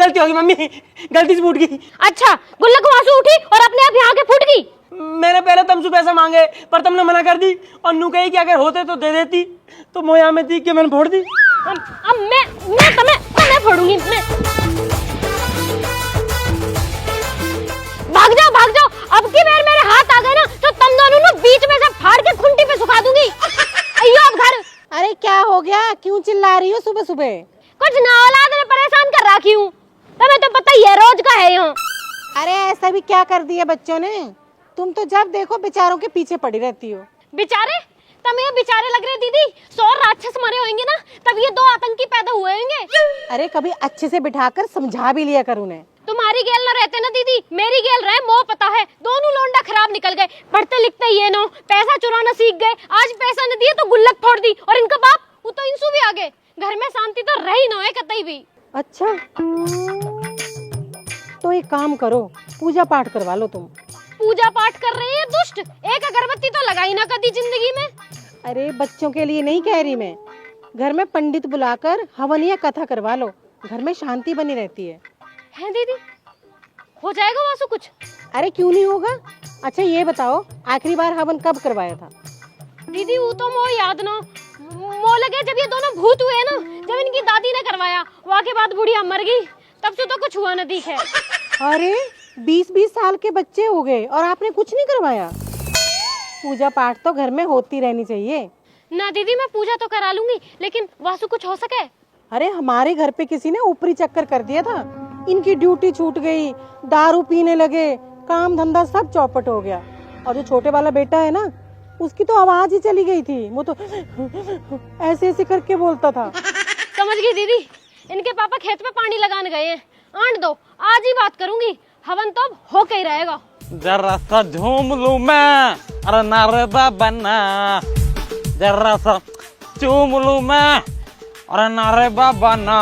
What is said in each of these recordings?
गलती होगी मम्मी, गलती से फूट गई। अच्छा, गुल्लक वहां से उठी और अपने आप यहाँ के फूट गई। मैंने पहले तुमसे पैसा मांगे पर तुमने मना कर दी और नू कही कि अगर होते तो दे देती, तो मोया में थी कि मैंने फोड़ दी। अब मैं फोड़ूंगी। मैं भाग जाओ। अब की बार मेरे हाथ आ गए ना तो तुम दोनों ना बीच में से फाड़ के खुंटी पे सुखा दूंगी। आइयो अब घर। अरे क्या हो गया, क्यों चिल्ला रही हो सुबह सुबह? कुछ ना औलाद ने परेशान कर रखी हूँ, तुम्हें तो पता ही है रोज का है यहाँ। अरे ऐसा भी क्या कर दिया बच्चों ने? तुम तो जब देखो बेचारों के पीछे पड़ी रहती हो। बेचारे? तुम ये बेचारे लग रहे दीदी, 100 राक्षस मरे होंगे ना तब ये 2 आतंकी पैदा हुए होंगे। अरे कभी अच्छे से बिठाकर समझा भी लिया कर उन्हें। तुम्हारी गेल न रहते ना दीदी, मेरी गेल रहे, मोह पता है। दोनों लोंडा खराब निकल गए, पढ़ते लिखते ये नो, पैसा चुराना सीख गए। आज पैसा न दिए तो गुल्लक फोड़ दी, और इनका बाप वो तो इंसू भी आ गए। घर में शांति तो रही न है कतई भी। अच्छा तो एक काम करो, पूजा पाठ करवा लो तुम। पूजा पाठ कर रही है दुष्ट, एक अगरबत्ती तो लगाई ना कभी जिंदगी में। अरे बच्चों के लिए नहीं कह रही मैं, घर में पंडित बुलाकर हवन या कथा करवा लो, घर में शांति बनी रहती है दीदी? हो जाएगा वासु कुछ? अरे क्यों नहीं होगा। अच्छा ये बताओ, आखिरी बार हवन कब करवाया था? दीदी वो तो मोह याद ना, मोह लगे जब ये दोनों भूत हुए ना, जब इनकी दादी ने करवाया, वहाँ के बाद बुढ़िया मर गई, तब से तो कुछ हुआ न दिखे। अरे 20-20 साल के बच्चे हो गए और आपने कुछ नहीं करवाया? पूजा पाठ तो घर में होती रहनी चाहिए ना दीदी। मैं पूजा तो करा लूंगी, लेकिन वासु कुछ हो सके? अरे हमारे घर पे किसी ने ऊपरी चक्कर कर दिया था, इनकी ड्यूटी छूट गई, दारू पीने लगे, काम धंधा सब चौपट हो गया। और जो छोटे वाला बेटा है ना, उसकी तो आवाज ही चली गई थी, वो तो ऐसे ऐसे करके बोलता था। समझ गई दीदी, इनके पापा खेत में पानी लगाने गए हैं। आंट दो, आज ही बात करूंगी, हवन तो हो के ही रहेगा। जरा सा झूम लूं मैं, अरे नारदा बना, जरा सा चूम लूं मैं, अरे नारे बाबा ना।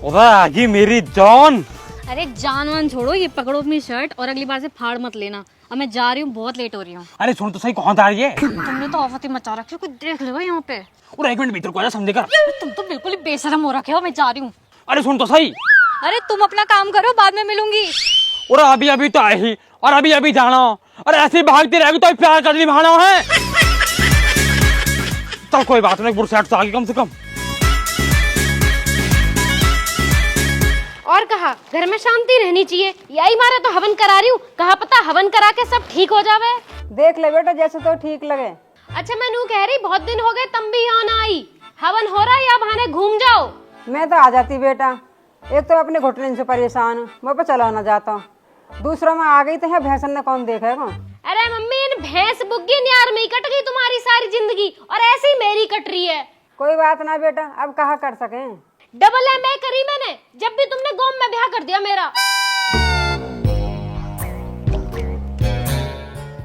उधर आ गई मेरी जान। अरे जान वान छोड़ो, ये पकड़ो अपनी शर्ट और अगली बार से फाड़ मत लेना। अब मैं जा रही हूँ, बहुत लेट हो रही हूँ। अरे सुन तो सही, कौन जा रही है? तुमने तो आफत ही मचा रखी है, कोई देख लेगा यहाँ पे। और 1 मिनट भीतर को आजा, समझे कर। तुम तो बिल्कुल ही बेशरम हो रखे हो, मैं जा रही हूँ। अरे सुन तो सही। अरे तुम अपना काम करो, बाद में मिलूंगी। और अभी अभी तो आई ही, और अभी अभी जाना। अरे ऐसे भागती रहेगी तो प्यार कर निभाना है। चल कोई बात नहीं, बुरसैट तो आगे कम से कम। और कहा घर में शांति रहनी चाहिए, यही मारे तो हवन करा रही हूँ, कहा पता हवन करा के सब ठीक हो जावे। देख ले बेटा, जैसे तो ठीक लगे। अच्छा मैं नू कह रही, बहुत दिन हो गए तुम भी यहाँ ना आई, हवन हो रहा है या बहाने घूम जाओ। मैं तो आ जाती बेटा, एक तो अपने घुटने से परेशान हूँ, मैं पर चला ना जाता हूँ, दूसरा में आ गई तो है भैंसन ने कौन देखेगा। अरे मम्मी, इन भैंस बुग्गी न्यार में ही कट गई तुम्हारी सारी जिंदगी, और ऐसी मेरी कट रही है। कोई बात ना बेटा, अब कहाँ कर सके। डबल एमए करी मैंने, जब भी तुमने गोम में ब्याह कर दिया मेरा।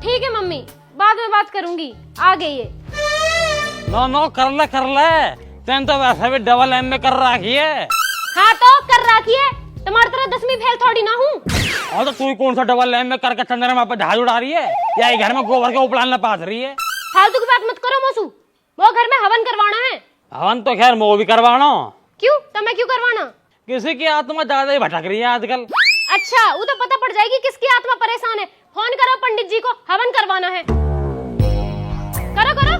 ठीक है मम्मी, बाद में बात करूंगी, आ गई है। नो कर ले, तेन तो वैसे भी डबल एम में कर रखी है। हाँ तो कर रखी है, तुम्हारी तरह 10वीं फेल थोड़ी ना हूँ। और तो तू कौन सा डबल एम में करके चंद्रमा पे जहाज उड़ा रही है, या ये घर में गोबर के उपलान पास रही है? फालतू की बात मत करो मोसू, वो घर में हवन करवाना है। हवन तो खैर वो भी करवाना। क्यों? तुम्हें क्यों करवाना? किसी की आत्मा ज्यादा ही भटक रही है आजकल। अच्छा वो तो पता पड़ जाएगी किसकी आत्मा परेशान है। फोन करो पंडित जी को, हवन करवाना है। करो करो।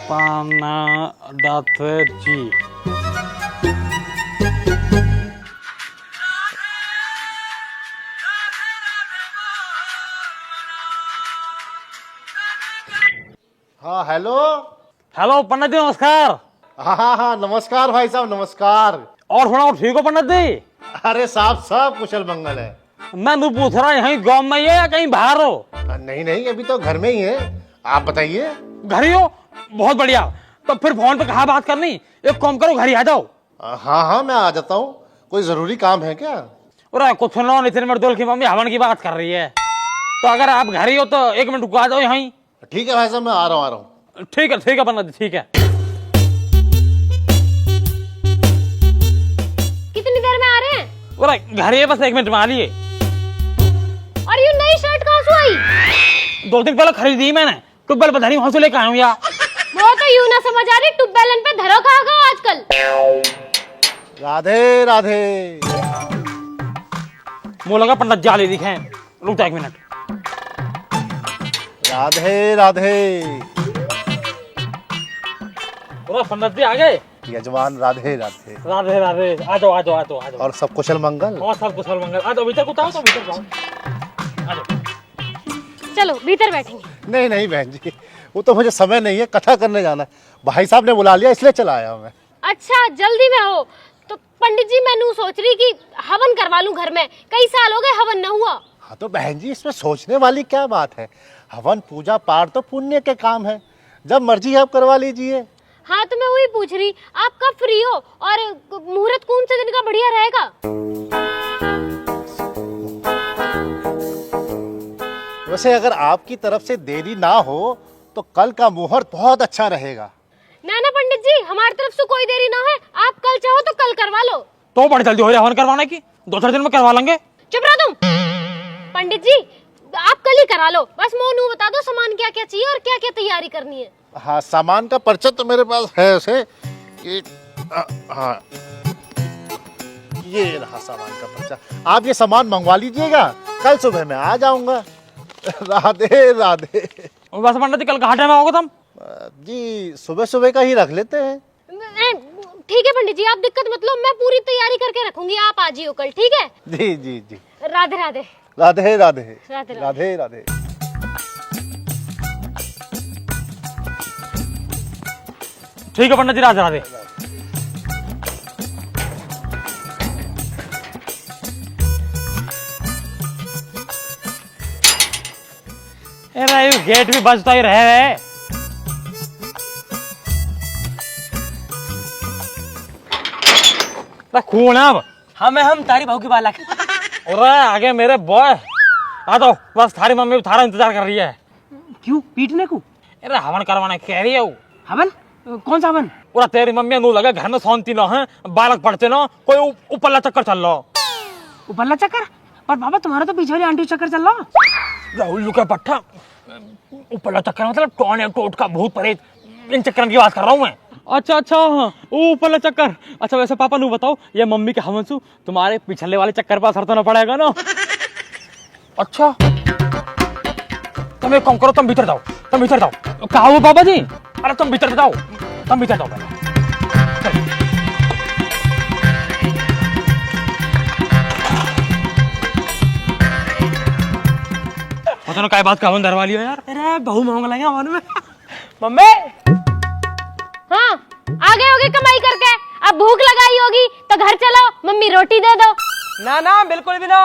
पानादाथ जी, हाँ हेलो। हेलो पंडित जी, नमस्कार। हाँ नमस्कार भाई साहब, नमस्कार। और सुनाओ, ठीक हो पंडित जी? अरे साहब सब कुशल मंगल है। मैं तो पूछ रहा यहीं गाँव में ही है या कहीं बाहर हो? नहीं अभी तो घर में ही है, आप बताइए। घर ही हो? बहुत बढ़िया, तो फिर फोन पे कहाँ बात करनी, एक काम करो घर ही आ जाओ। हाँ मैं आ जाता हूँ, कोई जरूरी काम है क्या? अरे कुछ सुनो, नितिन मर्दोल की मम्मी हवन की बात कर रही है, तो अगर आप घर ही हो तो 1 मिनट रुको, आ जाओ यहीं। ठीक है भाई साहब, मैं आ रहा हूँ। ठीक है पंडित जी, ठीक है। कितनी देर में आ रहे हैं? अरे घर ही बस 1 मिनट में आ लिए। और ये नई शर्ट कहाँ से आई? 2 दिन पहले खरीदी मैंने, ट्यूबवेल पता नहीं वहां से लेकर आया हूँ यार। वो तो यूं ना समझ आ रही ट्यूबवेल पे धरो कहाँ गो आजकल। राधे राधे। मुँह लगा पंडित जाले दिखे। रुक जा 1 मिनट। राधे राधे। पूरा पंडित जी आ गए। यजमान राधे राधे। राधे राधे। आ जाओ आ जाओ आ जाओ आ जाओ। और सब कुशल मंगल? और सब कुशल मंगल। आ जाओ भीतर उतारो तो भीतर जाओ। आ जाओ। चलो भीतर बैठेंगे। नहीं नहीं बहन जी, वो तो मुझे समय नहीं है, कथा करने जाना है। भाई साहब ने बुला लिया इसलिए चला आया मैं। अच्छा जल्दी में हो तो पंडित जी मैं नू सोच रही कि हवन करवा लूं घर में, कई साल हो गए हवन न हुआ। हाँ तो बहन जी इसमें सोचने वाली क्या बात है? हवन पूजा पाठ तो पुण्य के काम है, जब मर्जी आप करवा लीजिए। हाँ तो मैं वही पूछ रही आप कब फ्री हो और मुहूर्त कौन से दिन का बढ़िया रहेगा? वैसे अगर आपकी तरफ से देरी ना हो तो कल का मुहूर्त बहुत अच्छा रहेगा। ना पंडित जी हमारी तरफ से कोई देरी ना है, आप कल चाहो तो कल करवा लो। तो बड़ी जल्दी हो रही है हवन करवाने की, 2-4 दिन में करवा लेंगे। चुप रहो तुम। पंडित जी आप कल ही करा लो, बस मोनू बता दो सामान क्या क्या चाहिए और क्या क्या तैयारी करनी है। हाँ सामान का पर्चा तो मेरे पास है उसे। ये हाँ ये रहा सामान का पर्चा, आप ये सामान मंगवा लीजिएगा, कल सुबह मैं आ जाऊंगा। राधे राधे। बस पंडित जी कल कहाँ टाइम आओगे तुम? जी सुबह सुबह का ही रख लेते हैं। ठीक है पंडित जी आप दिक्कत मत लो, मैं पूरी तैयारी करके रखूंगी, आप आ जियो कल। ठीक है जी जी जी। राधे राधे। राधे राधे। राधे राधे राधे। ठीक है पंडित जी, राधे राधे। अरे ये गेट भी बजता ही रहे। खून है अब। हम तारी बहू की बालक। और आगे मेरे बॉय आ जाओ, बस थारी मम्मी थारा इंतजार कर रही है। क्यों पीटने को? अरे हवन करवाने कह रही है वो। हवन? कौन सा हवन? पूरा तेरी मम्मी नू लगे घर में शांति ना है, बालक पढ़ते ना, कोई ऊपरला चक्कर चल रहा। उपल्ला चक्कर? पर बाबा तुम्हारा तो पीछे वाली आंटी चक्कर चल रहा। राहुल का पट्टा ऊपरला चक्कर मतलब टोन टोट का भूत प्रेत, इन चक्कर की बात कर रहा हूँ मैं। अच्छा अच्छा हाँ ऊपरला चक्कर। अच्छा वैसे पापा नू बताओ, ये मम्मी के हवन सु तुम्हारे पिछले वाले चक्कर पर असर तो ना पड़ेगा ना? अच्छा तुम एक काम करो, तुम भीतर जाओ, तुम भीतर जाओ। कहा वो पापा जी? अरे तुम भीतर जाओ, तुम भीतर जाओ पहले। पता ना क्या बात का हवन धरवा लिया यार। अरे बहू मांग लगे हवन में। मम्मी हाँ आ गए होगे कमाई करके, अब भूख लगाई होगी तो घर चलो, मम्मी रोटी दे दो। ना बिल्कुल भी ना,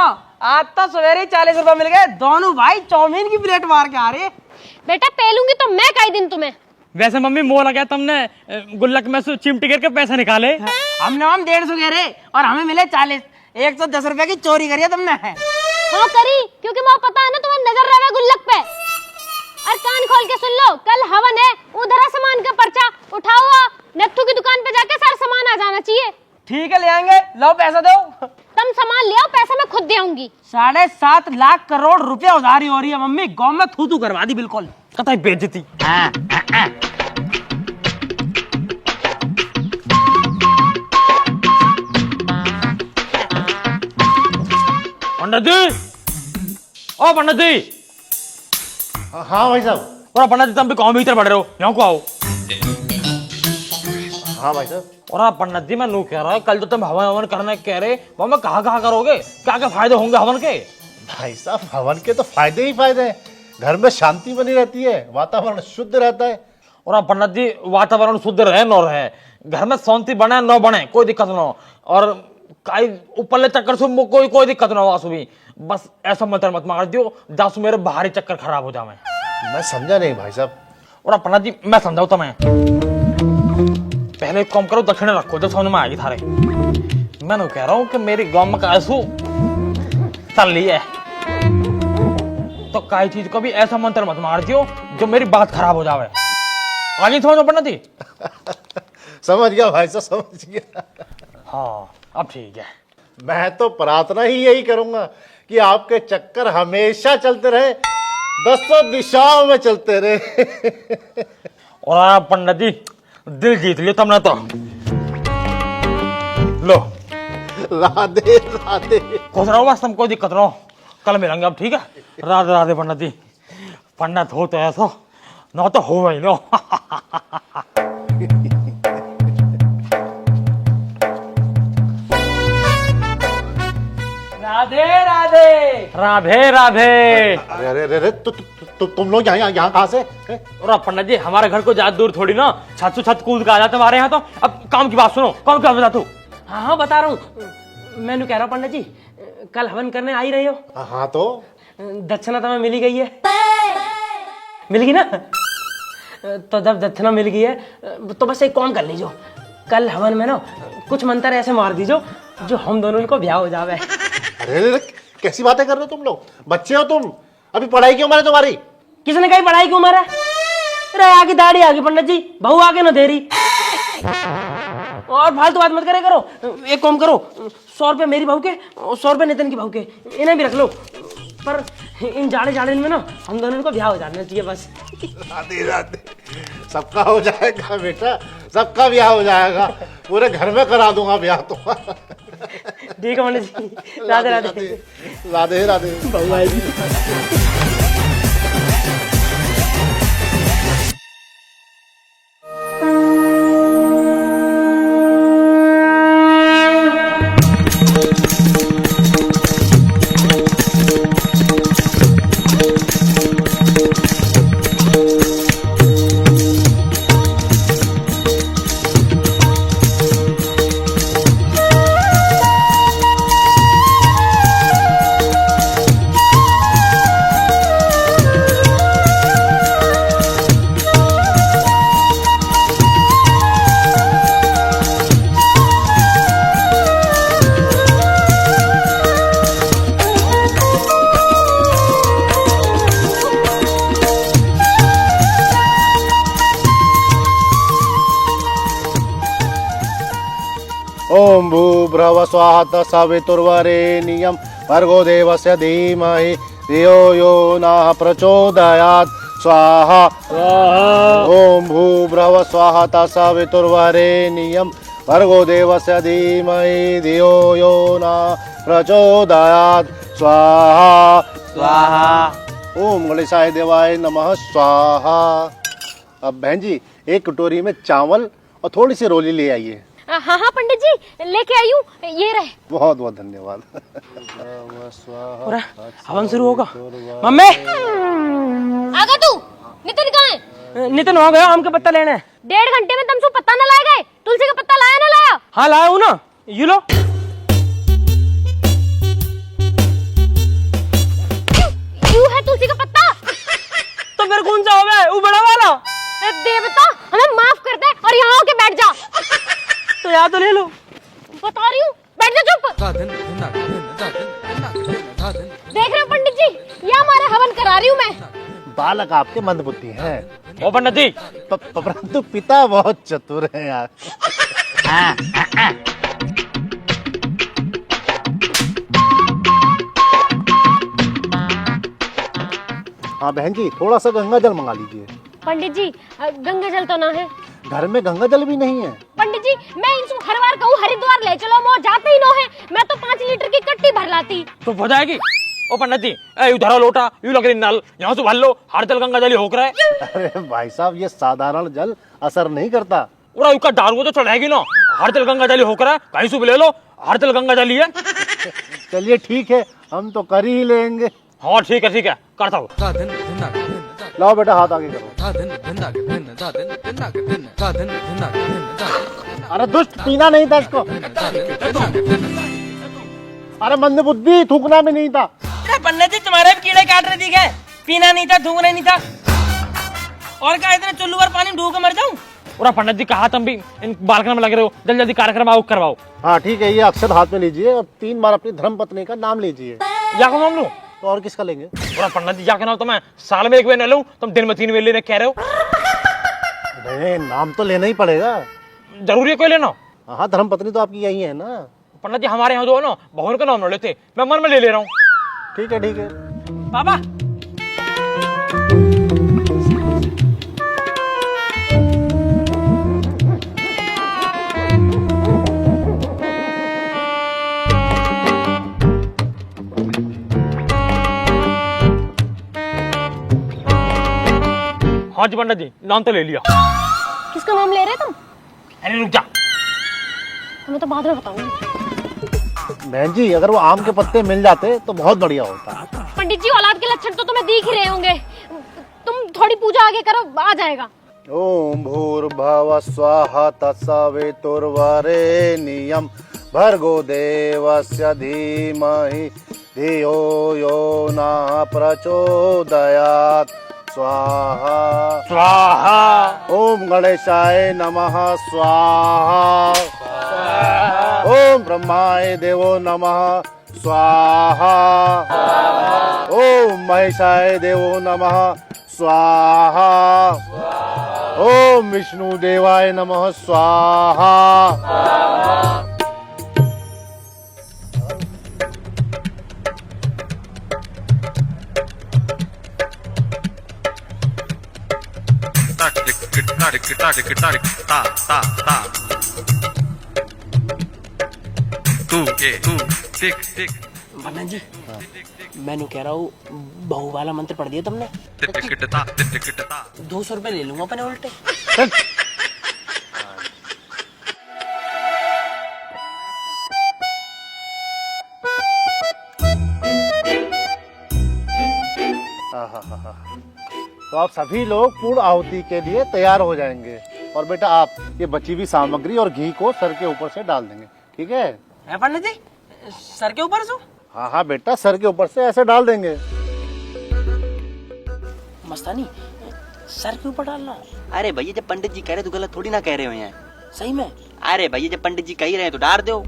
आज तो सवेरे 40 रुपए मिल गए, दोनों भाई चाउमीन की प्लेट मार के आ रहे। बेटा पेलूंगी तो मैं कई दिन तुम्हें। वैसे मम्मी मोह लगा तुमने गुल्लक में से चिमटी करके पैसे निकाले। हमने हम 150 कह रहे और हमें मिले 40। 110 रुपए की चोरी करी है तुमने। हाँ करी, क्योंकि मुझे पता है ना तुम्हें नजर रहे गुल्लक पे। और कान खोल के सुन लो, कल हवन है, उधर सामान का पर्चा उठाओ, नत्थू की दुकान पे जाके सारा सामान आ जाना चाहिए। ठीक है ले आएंगे, लो पैसा दो। तुम सामान ले आओ, पैसा मैं खुद दे आऊंगी। 7.5 लाख करोड़ रुपया उधारी हो रही है मम्मी, गाँव में थू करवा दी बिल्कुल। कतई बेइज्जती। पंडित जी, ओ पंडित जी। हाँ भाई साहब। और पंडित जी तुम भी कौन भीतर पड़ रहे हो, यहाँ को आओ। हाँ भाई साहब। और पंडित जी मैं नू कह रहा, कल तो तुम हवन करने कह रहे, वो मैं कहाँ करोगे, क्या क्या फायदे होंगे हवन के? भाई साहब हवन के तो फायदे ही फायदे हैं, घर में शांति बनी रहती है, वातावरण शुद्ध रहता है। और पंडित जी वातावरण शुद्ध रहे न रहे, घर में शांति बने न बने कोई दिक्कत न हो, और ऊपरले चक्कर से कोई दिक्कत ना हो आंसू भी, बस ऐसा मंत्र मत मार दियो जासु मेरे बाहरी चक्कर खराब हो जावे। मैं समझा नहीं भाई साहब। और पंडित जी मैं समझाऊ तुम्हें, पहले एक काम करो, दक्षिण रखो जो समझ में आएगी थारे। मैं कह रहा हूँ कि मेरी गाँव में ऐसू चल रही है, तो काई चीज को भी ऐसा मंत्र मत मार दियो जो मेरी बात खराब हो जावे। आगे समझो पंडित जी? समझ गया भाई साहब, समझ गया। हाँ अब ठीक है। मैं तो प्रार्थना ही यही करूंगा कि आपके चक्कर हमेशा चलते रहे, दसों दिशाओं में चलते रहे। और आप पंडित जी दिल जीत लिया तुमने तो। लो राधे राधे। खुश रहो, बस तुमको दिक्कत रहो, कल मिलेंगे अब, ठीक है? राधे राधे पंडित जी। पंडित हो तो ऐसा, ना तो हो वही लो। राधे राधे। राधे राधे। अरे अरे अरे तुम लोग यहाँ कहाँ से? और पंडित जी हमारे घर को ज्यादा दूर थोड़ी ना, छत से छत कूद के आ जाते हमारे यहाँ तो। अब काम की बात सुनो, काम की बात बता तू। हाँ हाँ बता रहा हूँ। मैंने कह रहा हूँ पंडित जी, कल हवन करने आ ही रही हो? हाँ तो दक्षिणा तुम्हें मिली गई है? मिल गई ना? तो जब दक्षिणा मिल गई है तो बस एक काम कर लीजिए, कल हवन में ना कुछ मंत्र ऐसे मार दीजिए जो हम दोनों को ब्याह हो जावे। अरे अरे कैसी बातें कर रहे हो तुम लोग? बच्चे हो तुम, अभी पढ़ाई की उम्र है तुम्हारी। किसने कही पढ़ाई की उम्र है? अरे आगे दाढ़ी आ गई पंडित जी, बहू आगे ना दे रही। और फालतू बात मत करे करो। एक काम करो, 100 रुपये मेरी बहू के और 100 रुपये नितिन की बहू के, इन्हें भी रख लो। पर इन जाड़े में ना हम दोनों को ब्याह हो जाना चाहिए बस। राधे राधे। सबका हो जाएगा बेटा, सबका ब्याह हो जाएगा, पूरे घर में करा दूंगा ब्याह तुम्हारा। ठीक है पंडित जी, राधे राधे। राधे राधे। बहू आएगी। ओम भूर्भुवः स्वः सवितुर्वरेण्यं भर्गो देवस्य धीमहि धियो यो नः प्रचोदयात् स्वाहा। ओम भूर्भुवः स्वः सवितुर्वरेण्यं भर्गो देवस्य धीमहि धियो यो नः प्रचोदयात् स्वाहा स्वाहा। ओम गणेशाय देवाय नमः स्वाहा। अब बहन जी एक कटोरी में चावल और थोड़ी सी रोली ले आइए। हाँ हाँ पंडित जी लेके आई हूँ, ये रहे। बहुत बहुत धन्यवाद। और हवन शुरू होगा। मम्मी आगा तू, नितिन कहाँ है? नितिन हो गया, आम का पत्ता लेने। 1.5 घंटे में तुमसे पत्ता न लाए गए? तुलसी का पत्ता लाया ना लाया? हाँ लाया हूँ ना, यू लो। यू है तुलसी का पत्ता? तो फिर कौन सा होगा? वो बड़ा वाला। देवता हमें माफ कर दे और यहाँ आके बैठ जा। तो यहाँ तो ले लो। बता रही हूँ, बैठ जा चुप। देख रहे हो पंडित जी, ये हमारा हवन करा रही हूँ मैं। बालक आपके मंदबुद्धि हैं, ओ पंडित जी परंतु पिता बहुत चतुर हैं यार। हाँ बहन जी थोड़ा सा गंगा जल मंगा लीजिए। पंडित जी गंगा जल तो ना है। घर में गंगा जल भी नहीं है। पंडित जी मैं इनको हर बार कहूँ हरिद्वार ले चलो, वो जाते ही नो है। मैं तो 5 लीटर की कट्टी भर लाती। तो हो जाएगी। ओ पंडित जी उधर लोटा यू लग रही नल, यहाँ से भर लो, हर जल गंगा जल ही होकर है। अरे भाई साहब ये साधारण जल असर नहीं करता। पूरा उसका दारू तो चढ़ाएगी ना, हर जल गंगा जल ही होकर है, कहीं से भी ले लो, हर जल गंगा जल ही है। चलिए ठीक है, हम तो कर ही लेंगे। हाँ ठीक है करता हूँ। लाओ बेटा हाथ आगे करो। अरे दुष्ट पीना नहीं था इसको। अरे मंदबुद्धि थूकना भी नहीं था। अरे पंडित जी तुम्हारे भी कीड़े काट रहे दिखे, पीना नहीं था, थूकना नहीं था। और क्या इतने चुल्लू पर पानी ढूक मर जाऊं? पूरा पंडित जी कहा तुम भी इन बालकन में लग रहे हो, जल्दी जल्दी कार्यक्रम आओ करवाओ। हाँ ठीक है, ये अक्षर हाथ में लीजिए और 3 बार अपनी धर्म पत्नी का नाम लीजिए। या को नाम लूं? तो और किसका लेंगे? पूरा पंडित जी जाके नाम तो मैं साल में 1 बार न लूं, तुम दिन में 3 बार लेने कह रहे हो। नहीं नाम तो लेना ही पड़ेगा। जरूरी है कोई लेना? हाँ धर्म पत्नी तो आपकी यही है ना। पंडित जी हमारे यहाँ जो है ना बहुन का नाम न लेते, मैं मन में ले रहा हूँ। ठीक है पापा हाँ जी पंडित जी, नाम तो ले लिया। किसका नाम ले रहे तुम? अरे रुक जा। मैं तो बाद में बताऊंगी। बहन जी अगर वो आम के पत्ते मिल जाते तो बहुत बढ़िया होता। पंडित जी औलाद के लक्षण तो तुम्हें दिख ही रहे होंगे, तुम थोड़ी पूजा आगे करो, आ जाएगा। ओम भूर्भुवः स्वाहा तत्सवितुर्वरेण्यं भर्गो देवस्य धीमहि धियो यो न प्रचोदयात् स्वाहा स्वाहा। ओम गणेशाय नमः स्वाहा ओम ब्रह्माय देवो नमः स्वाहा ओम महेशाय देवो नमः स्वाहा ओम विष्णु देवाय नमः स्वाहा। पंडित जी मैंने कह रहा हूँ बहू वाला मंत्र पढ़ दिया तुमने? 200 रुपए ले लूंगा अपने उल्टे। तो आप सभी लोग पूर्ण आहुति के लिए तैयार हो जाएंगे और बेटा आप ये बची हुई सामग्री और घी को सर के ऊपर से डाल देंगे, ठीक है? पंडित जी सर के ऊपर से? हाँ हाँ बेटा सर के ऊपर से ऐसे डाल देंगे। मस्तानी सर के ऊपर डालना? अरे भैया जब पंडित जी कह रहे तो गलत थोड़ी ना कह रहे हो हैं। सही में? अरे भैया जब पंडित जी कह रहे हैं तो डाल दो।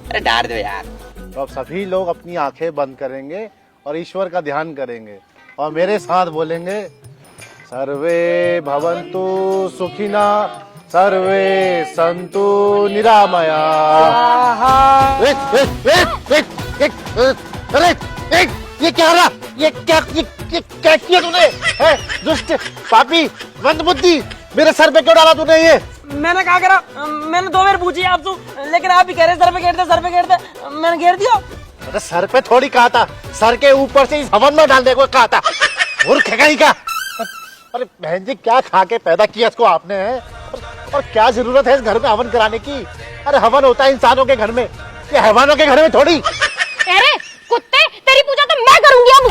अरे डाल दो यार। तो अब सभी लोग अपनी आंखें बंद करेंगे और ईश्वर का ध्यान करेंगे और मेरे साथ बोलेंगे सर्वे भवन्तु सुखिना सर्वे सन्तु निरामया। अरे ये क्या हो रहा? ये क्या किया तूने? दुष्ट पापी मंदबुद्धि, मेरे सर पे क्यों डाला तूने ये? मैंने कहा करा, मैंने 2 बार पूछी आपसे, लेकिन आप ही कह रहे सर पे घेर दे, सर पे घेर दे, मैंने घेर दिया। अरे सर पे थोड़ी कहा था, सर के ऊपर से इस हवन में डालने को कहा था। मूर्ख है कहीं का। अरे बहन जी क्या खा के पैदा किया इसको आपने है? और क्या जरूरत है इस घर में हवन कराने की? अरे हवन होता है इंसानों के घर में, ये हैवानों के घर में थोड़ी। अरे कुत्ते, तेरी पूजा तो मैं करूंगी अब।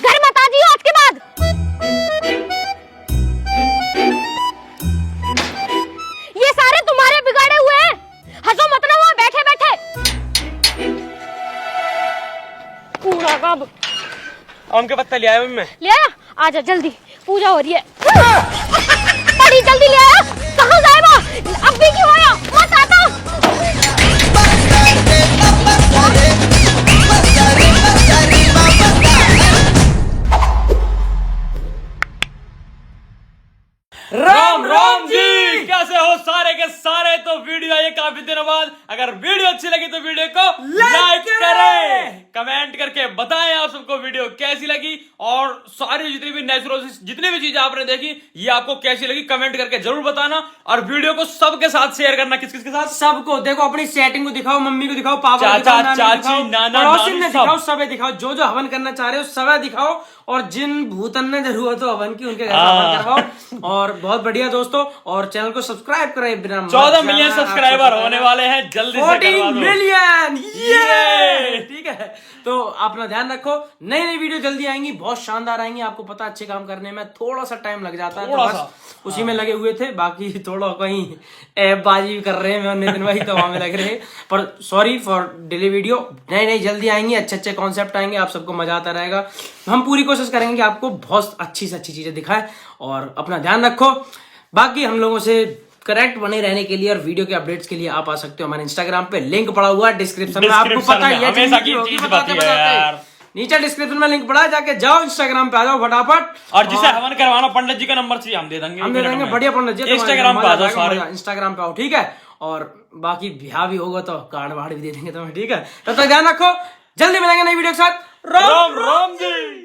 घर मत आ जियो आज के बाद। ये सारे तुम्हारे बिगाड़े हुए हैं, हंसो मत ना वहां बैठे बैठे। पूरा कब आम के पत्ते ले आया मैं। ले आया? आजा जल्दी, पूजा हो रही है। बड़ी जल्दी ले आया। कहाँ जाएगा? अब भी क्यों आया? मत आता। राम राम जी, कैसे हो सारे के सारे? तो वीडियो आई है काफी दिनों बाद। अगर वीडियो अच्छी लगी तो वीडियो को लाइक करें, कमेंट करके बताएं आप सबको वीडियो कैसी लगी और सारी जितनी भी नेचुरल जितनी भी चीजें आपने देखी ये आपको कैसी लगी कमेंट करके जरूर बताना। और वीडियो को सबके साथ शेयर करना। किस किस के साथ? सबको। देखो अपनी सेटिंग को दिखाओ, मम्मी को दिखाओ, पापा को चाचा, दिखाओ, नानी को चाची, दिखाओ, नाना, पड़ोसी नानी, ने सब। दिखाओ, सबे दिखाओ। जो जो हवन करना चाह रहे हो सबे दिखाओ और जिन भूतन ने जरूरत हो हवन की उनके घर हवन करवाओ। और बहुत बढ़िया दोस्तों, और चैनल को सब्सक्राइब करें। 14 मिलियन सब्सक्राइबर होने वाले हैं जल्दी से। 14 मिलियन, ये ठीक है। तो अपना ध्यान रखो, नई नई वीडियो जल्दी आएंगी, बहुत शानदार आएंगी। आपको पता अच्छे काम करने में थोड़ा सा टाइम लग जाता है, तो बस उसी में लगे हुए थे। बाकी थोड़ा कहीं ऐप बाजी कर रहे हैं मैं नितिन भाई, तो वहां में लग रहे। पर सॉरी फॉर डिले वीडियो, नई नई जल्दी आएंगी, अच्छे अच्छे कॉन्सेप्ट आएंगे, आप सबको मजा आता रहेगा। हम पूरी कोशिश करेंगे कि आपको बहुत अच्छी से अच्छी चीजें दिखाएं। और अपना ध्यान रखो। बाकी हम लोगों से करेक्ट बने रहने के लिए और वीडियो के अपडेट्स के लिए आप आ सकते हो हमारे इंस्टाग्राम पे, लिंक पड़ा हुआ है डिस्क्रिप्शन में। आपको पता है ये चीज बताते नीचे डिस्क्रिप्शन में लिंक पड़ा है, जाके जाओ इंस्टाग्राम पे आ जाओ फटाफट। और जिसे हवन करवाना पंडित जी का नंबर चाहिए हम दे देंगे, बढ़िया पंडित जी इंस्टाग्राम पे आ जाओ सारे। इंस्टाग्राम पे आओ, ठीक है। और बाकी ब्याह भी होगा तो कार्ड वार्ड भी दे देंगे तुम्हें, ठीक है? तब तक ध्यान रखो, जल्दी मिलेंगे नई वीडियो के साथ। राम राम जी।